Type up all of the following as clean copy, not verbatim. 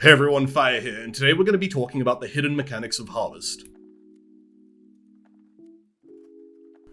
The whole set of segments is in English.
Hey everyone, Fire here, and today we're going to be talking about the hidden mechanics of Harvest.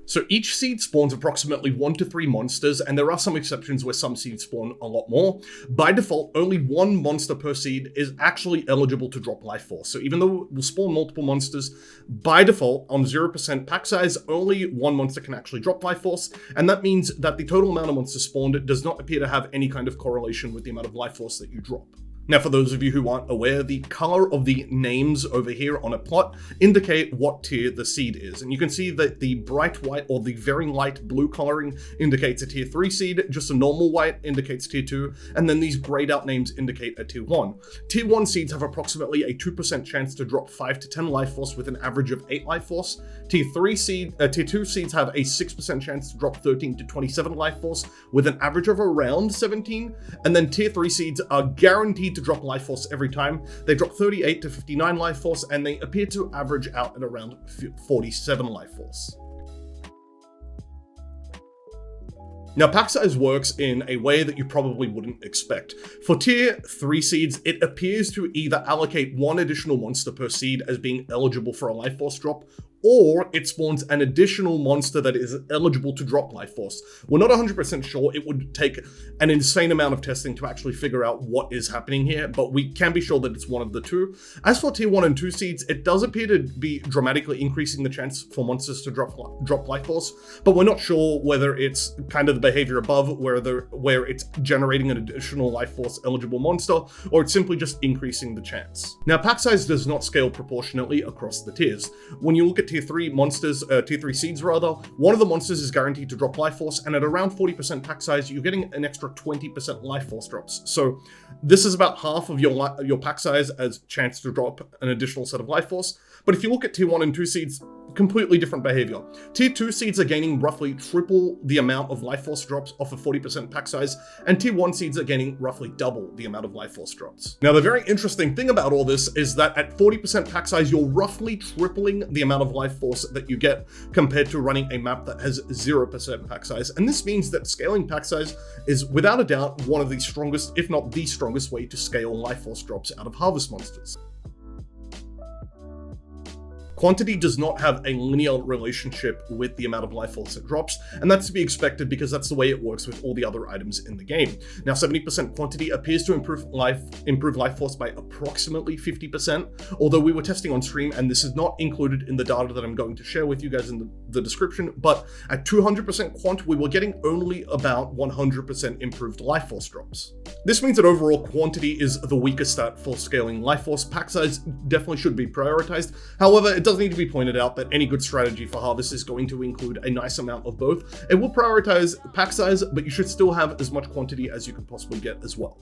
So each seed spawns approximately 1 to 3 monsters, and there are some exceptions where some seeds spawn a lot more. By default, only 1 monster per seed is actually eligible to drop Lifeforce. So even though it will spawn multiple monsters, by default, on 0% pack size, only 1 monster can actually drop Lifeforce, and that means that the total amount of monsters spawned does not appear to have any kind of correlation with the amount of Lifeforce that you drop. Now, for those of you who aren't aware, the color of the names over here on a plot indicate what tier the seed is. And you can see that the bright white or the very light blue coloring indicates a tier 3 seed, just a normal white indicates tier 2, and then these grayed out names indicate a tier 1. Tier 1 seeds have approximately a 2% chance to drop 5 to 10 life force with an average of 8 life force. Tier 2 seeds have a 6% chance to drop 13 to 27 life force with an average of around 17. And then tier 3 seeds are guaranteed to drop life force every time. They drop 38 to 59 life force, and they appear to average out at around 47 life force. Now, Packsize works in a way that you probably wouldn't expect. For tier 3 seeds, it appears to either allocate 1 additional monster per seed as being eligible for a life force drop, or it spawns an additional monster that is eligible to drop life force. We're not 100% sure. It would take an insane amount of testing to actually figure out what is happening here, but we can be sure that it's one of the two. As for tier 1 and 2 seeds, it does appear to be dramatically increasing the chance for monsters to drop life force, but we're not sure whether it's kind of the behavior above where it's generating an additional life force eligible monster, or it's simply just increasing the chance. Now, pack size does not scale proportionately across the tiers. When you look at tier 3 monsters, tier 3 seeds rather, one of the monsters is guaranteed to drop life force, and at around 40% pack size, you're getting an extra 20% life force drops. So this is about half of your pack size as chance to drop an additional set of life force. But if you look at tier 1 and 2 seeds, completely different behavior. Tier 2 seeds are gaining roughly triple the amount of life force drops off a 40% pack size, and tier 1 seeds are gaining roughly double the amount of life force drops. Now, the very interesting thing about all this is that at 40% pack size, you're roughly tripling the amount of life force that you get compared to running a map that has 0% pack size. And this means that scaling pack size is without a doubt one of the strongest, if not the strongest way to scale life force drops out of Harvest monsters. Quantity does not have a linear relationship with the amount of life force it drops, and that's to be expected because that's the way it works with all the other items in the game. Now, 70% quantity appears to improve life force by approximately 50%, although we were testing on stream, and this is not included in the data that I'm going to share with you guys in the description, but at 200% quant, we were getting only about 100% improved life force drops. This means that overall quantity is the weakest stat for scaling life force. Pack size definitely should be prioritized. However, it does need to be pointed out that any good strategy for Harvest is going to include a nice amount of both. It will prioritize pack size, but you should still have as much quantity as you can possibly get as well.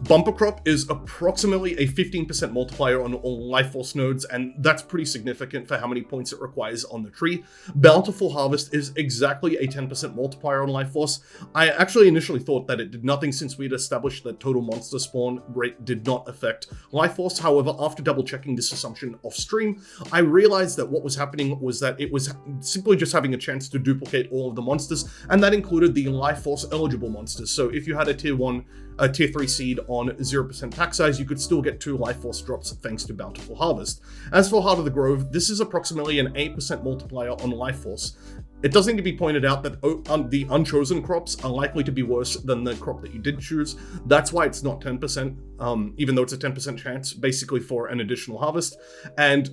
Bumper Crop is approximately a 15% multiplier on all life force nodes, and that's pretty significant for how many points it requires on the tree. Bountiful Harvest is exactly a 10% multiplier on life force. I actually initially thought that it did nothing since we had established that total monster spawn rate did not affect life force. However, after double checking this assumption off stream, I realized that what was happening was that it was simply just having a chance to duplicate all of the monsters, and that included the life force eligible monsters. So if you had a tier 3 seed on 0% pack size, you could still get 2 life force drops thanks to Bountiful Harvest. As for Heart of the Grove, this is approximately an 8% multiplier on life force. It does need to be pointed out that the unchosen crops are likely to be worse than the crop that you did choose. That's why it's not 10%, even though it's a 10% chance, basically for an additional harvest. And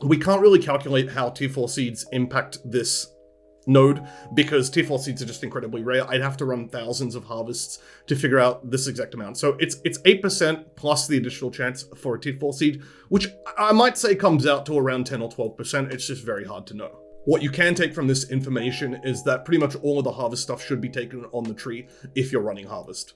we can't really calculate how tier 4 seeds impact this node because tier 4 seeds are just incredibly rare. I'd have to run thousands of harvests to figure out this exact amount. So it's 8% plus the additional chance for a tier 4 seed, which I might say comes out to around 10 or 12%. It's just very hard to know. What you can take from this information is that pretty much all of the harvest stuff should be taken on the tree if you're running harvest.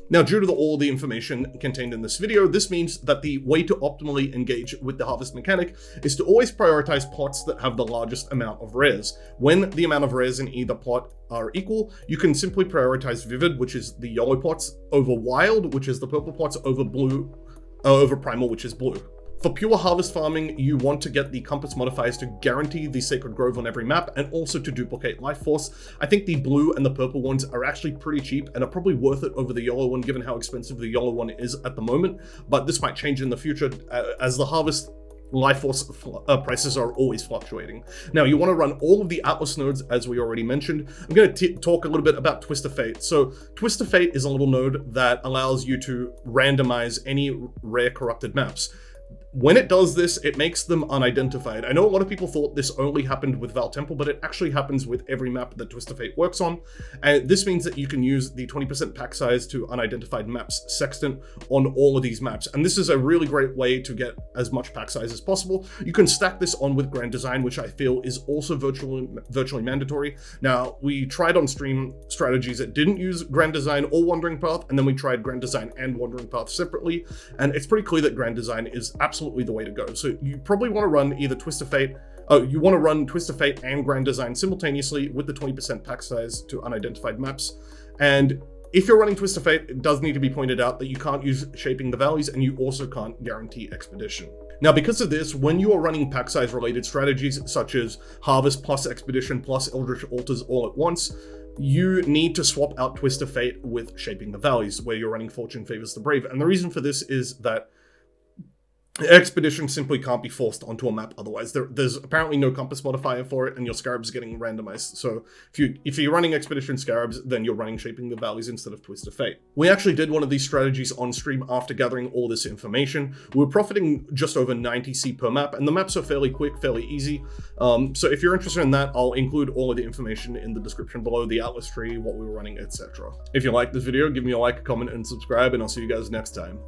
Now, due to all the information contained in this video, this means that the way to optimally engage with the harvest mechanic is to always prioritize plots that have the largest amount of rares. When the amount of rares in either plot are equal, you can simply prioritize Vivid, which is the yellow plots, over Wild, which is the purple plots, over Primal, which is blue. For pure harvest farming, you want to get the compass modifiers to guarantee the Sacred Grove on every map and also to duplicate Lifeforce. I think the blue and the purple ones are actually pretty cheap and are probably worth it over the yellow one given how expensive the yellow one is at the moment, but this might change in the future as the harvest Lifeforce prices are always fluctuating. Now, you want to run all of the Atlas nodes, as we already mentioned. I'm going to talk a little bit about Twist of Fate. So, Twist of Fate is a little node that allows you to randomize any rare corrupted maps. When it does this, it makes them unidentified. I know a lot of people thought this only happened with Val Temple, but it actually happens with every map that Twist of Fate works on. And this means that you can use the 20% pack size to unidentified maps sextant on all of these maps. And this is a really great way to get as much pack size as possible. You can stack this on with Grand Design, which I feel is also virtually mandatory. Now, we tried on stream strategies that didn't use Grand Design or Wandering Path, and then we tried Grand Design and Wandering Path separately. And it's pretty clear that Grand Design is absolutely the way to go. So you probably want to run either Twist of Fate, you want to run Twist of Fate and Grand Design simultaneously with the 20% pack size to unidentified maps. And if you're running Twist of Fate, it does need to be pointed out that you can't use Shaping the Valleys and you also can't guarantee Expedition. Now, because of this, when you are running pack size related strategies such as Harvest plus Expedition plus Eldritch Altars all at once, you need to swap out Twist of Fate with Shaping the Valleys, where you're running Fortune Favors the Brave. And the reason for this is that Expedition simply can't be forced onto a map otherwise. There's apparently no compass modifier for it, and your Scarabs are getting randomized. So if you're running Expedition Scarabs, then you're running Shaping the Valleys instead of Twist of Fate. We actually did one of these strategies on stream after gathering all this information. We were profiting just over 90C per map, and the maps are fairly quick, fairly easy. So if you're interested in that, I'll include all of the information in the description below, the Atlas tree, what we were running, etc. If you like this video, give me a like, comment, and subscribe, and I'll see you guys next time.